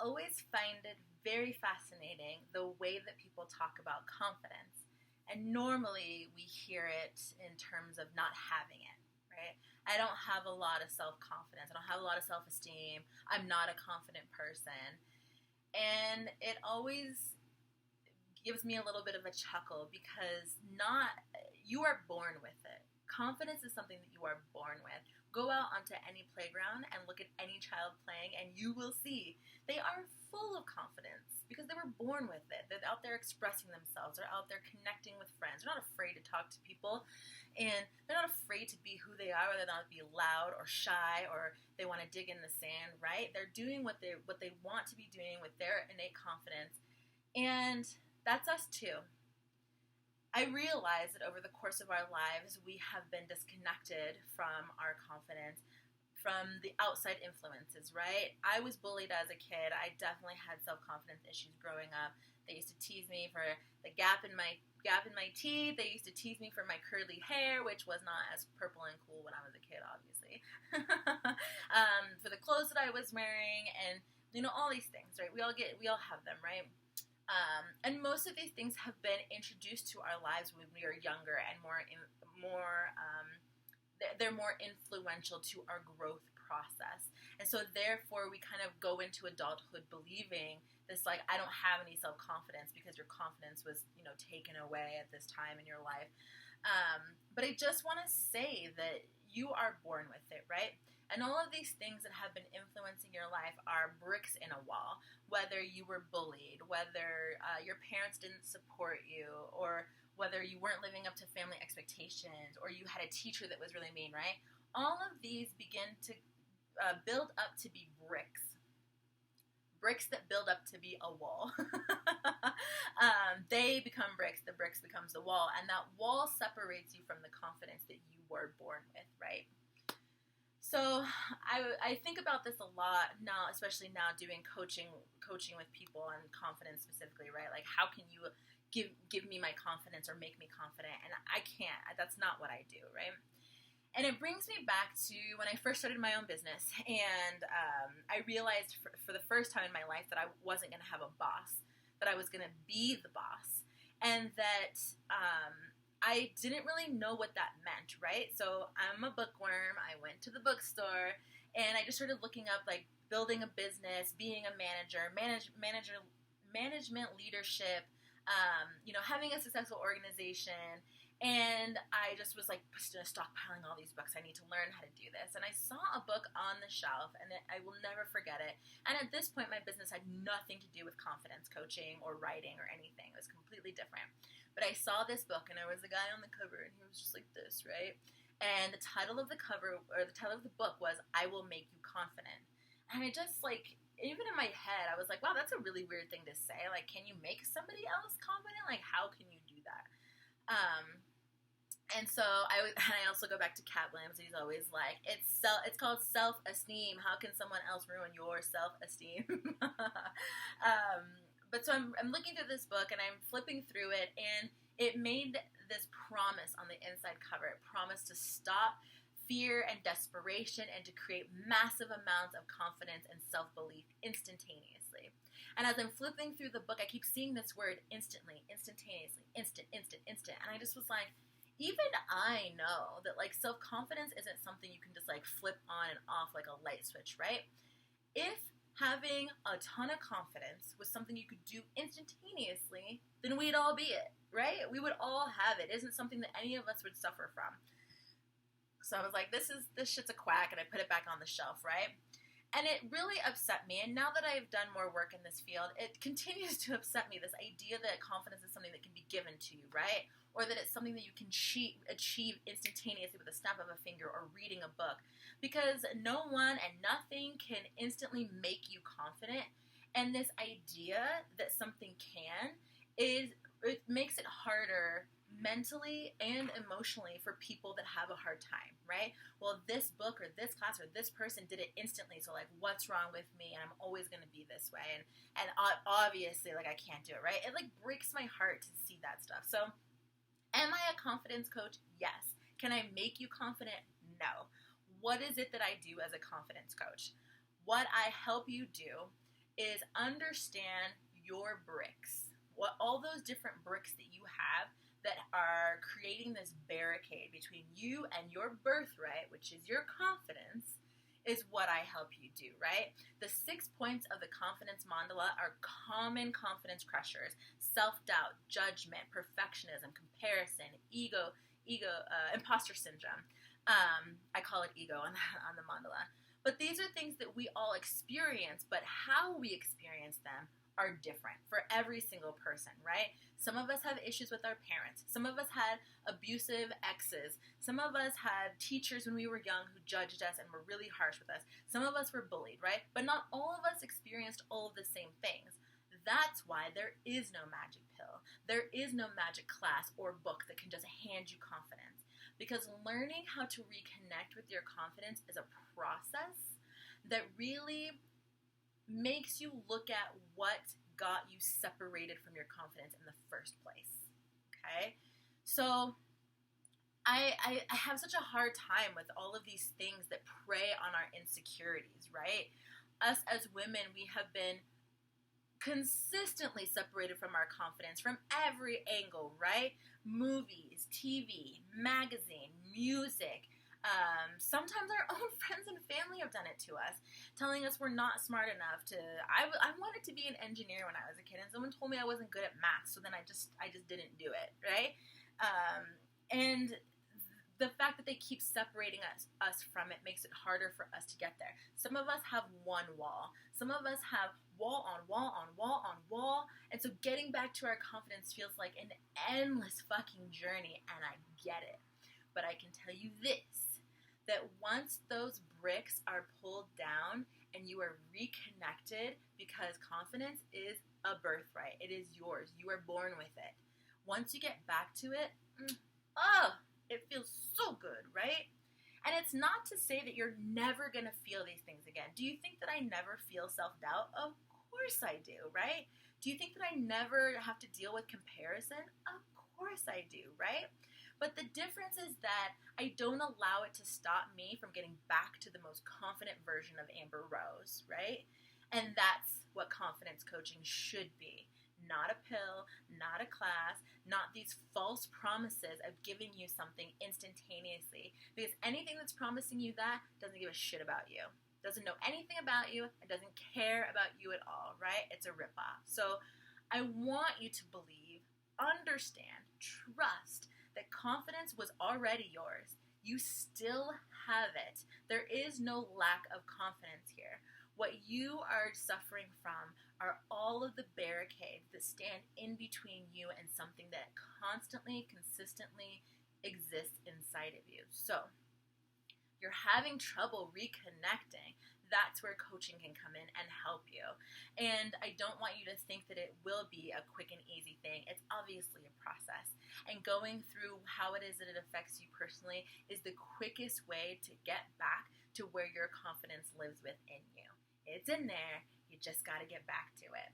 always find it very fascinating the way that people talk about confidence. And normally we hear it in terms of not having it, right? I don't have a lot of self-confidence. I don't have a lot of self-esteem. I'm not a confident person. And it always gives me a little bit of a chuckle because you are born with it. Confidence is something that you are born with. Go out onto any playground and look at any child playing and you will see they are full of confidence because they were born with it. They're out there expressing themselves. They're out there connecting with friends. They're not afraid to talk to people and they're not afraid to be who they are, whether not be loud or shy or they want to dig in the sand, right? They're doing what they want to be doing with their innate confidence. And that's us too. I realize that over the course of our lives, we have been disconnected from our confidence, from the outside influences, right? I was bullied as a kid. I definitely had self-confidence issues growing up. They used to tease me for the gap in my teeth. They used to tease me for my curly hair, which was not as purple and cool when I was a kid, obviously. For the clothes that I was wearing, and all these things, right? We all have them, right? And most of these things have been introduced to our lives when we are younger and they're more influential to our growth process. And so therefore we kind of go into adulthood believing this, like, I don't have any self-confidence because your confidence was, taken away at this time in your life. But I just want to say that you are born with it, right? And all of these things that have been influencing your life are bricks in a wall. Whether you were bullied, whether your parents didn't support you, or whether you weren't living up to family expectations, or you had a teacher that was really mean, right? All of these begin to build up to be bricks. Bricks that build up to be a wall. They become bricks, the bricks becomes the wall, and that wall separates you from the confidence that you were born with, right? So I think about this a lot now, especially now doing coaching with people on confidence specifically, right? Like, how can you give me my confidence or make me confident? And I can't. That's not what I do, right? And it brings me back to when I first started my own business, and I realized for the first time in my life that I wasn't going to have a boss, that I was going to be the boss, and that I didn't really know what that meant, right? So I'm a bookworm. I went to the bookstore, and I just started looking up, like, building a business, being a manager, management leadership, having a successful organization. And I just was like, stockpiling all these books. I need to learn how to do this. And I saw a book on the shelf, and I will never forget it. And at this point, my business had nothing to do with confidence coaching or writing or anything. It was completely different. But I saw this book, and there was a guy on the cover, and he was just like this, right? And the title of the cover, or the title of the book was, I Will Make You Confident. And I just, like, even in my head, I was like, wow, that's a really weird thing to say. Like, can you make somebody else confident? Like, how can you do that? And so I also go back to Cat Williams. He's always like, it's called self-esteem. How can someone else ruin your self-esteem? But so I'm looking through this book, and I'm flipping through it, and it made this promise on the inside cover. It promised to stop fear and desperation and to create massive amounts of confidence and self-belief instantaneously. And as I'm flipping through the book, I keep seeing this word instantly, instantaneously, instant. And I just was like, even I know that, like, self-confidence isn't something you can just, like, flip on and off like a light switch, right? If having a ton of confidence was something you could do instantaneously, then we'd all be it, right? We would all have it. It isn't something that any of us would suffer from. So I was like, this shit's a quack, and I put it back on the shelf, right? And it really upset me. And now that I've done more work in this field, it continues to upset me, this idea that confidence is something that can be given to you, right? Or that it's something that you can achieve instantaneously with a snap of a finger or reading a book. Because no one and nothing can instantly make you confident. And this idea that something can it makes it harder mentally and emotionally for people that have a hard time, right? Well, this book or this class or this person did it instantly, so, like, what's wrong with me? And I'm always going to be this way. And obviously, like, I can't do it, right? It, like, breaks my heart to see that stuff. So, am I a confidence coach? Yes. Can I make you confident? No. What is it that I do as a confidence coach? What I help you do is understand your bricks. What all those different bricks that you have that are creating this barricade between you and your birthright, which is your confidence, is what I help you do, right? The 6 points of the confidence mandala are common confidence crushers: self-doubt, judgment, perfectionism, comparison, ego, imposter syndrome. I call it ego on the mandala. But these are things that we all experience, but how we experience them are different for every single person, right? Some of us have issues with our parents. Some of us had abusive exes. Some of us had teachers when we were young who judged us and were really harsh with us. Some of us were bullied, right? But not all of us experienced all of the same things. That's why there is no magic pill. There is no magic class or book that can just hand you confidence. Because learning how to reconnect with your confidence is a process that really makes you look at what got you separated from your confidence in the first place. Okay? So I have such a hard time with all of these things that prey on our insecurities, right? Us as women, we have been consistently separated from our confidence from every angle, right? Movies, TV, magazine, music. Sometimes our own friends and family have done it to us, telling us we're not smart enough to. I wanted to be an engineer when I was a kid, and someone told me I wasn't good at math, so then I just didn't do it, right? And the fact that they keep separating us from it makes it harder for us to get there. Some of us have one wall. Some of us have wall on wall on wall on wall. And so getting back to our confidence feels like an endless fucking journey, and I get it. But I can tell you this, that once those bricks are pulled down and you are reconnected, because confidence is a birthright. It is yours. You are born with it. Once you get back to it, it feels so good, right? And it's not to say that you're never going to feel these things again. Do you think that I never feel self-doubt? Of course I do, right? Do you think that I never have to deal with comparison? Of course I do, right? But the difference is that I don't allow it to stop me from getting back to the most confident version of Amber Rose, right? And that's what confidence coaching should be. Not a pill, not a class, not these false promises of giving you something instantaneously. Because anything that's promising you that doesn't give a shit about you. Doesn't know anything about you, and doesn't care about you at all, right? It's a ripoff. So I want you to believe, understand, trust that confidence was already yours. You still have it. There is no lack of confidence here. What you are suffering from are all of the barricades that stand in between you and something that constantly, consistently exists inside of you. So, you're having trouble reconnecting. That's where coaching can come in and help you. And I don't want you to think that it will be a quick and easy thing. It's obviously a process. And going through how it is that it affects you personally is the quickest way to get back to where your confidence lives within you. It's in there. You just got to get back to it.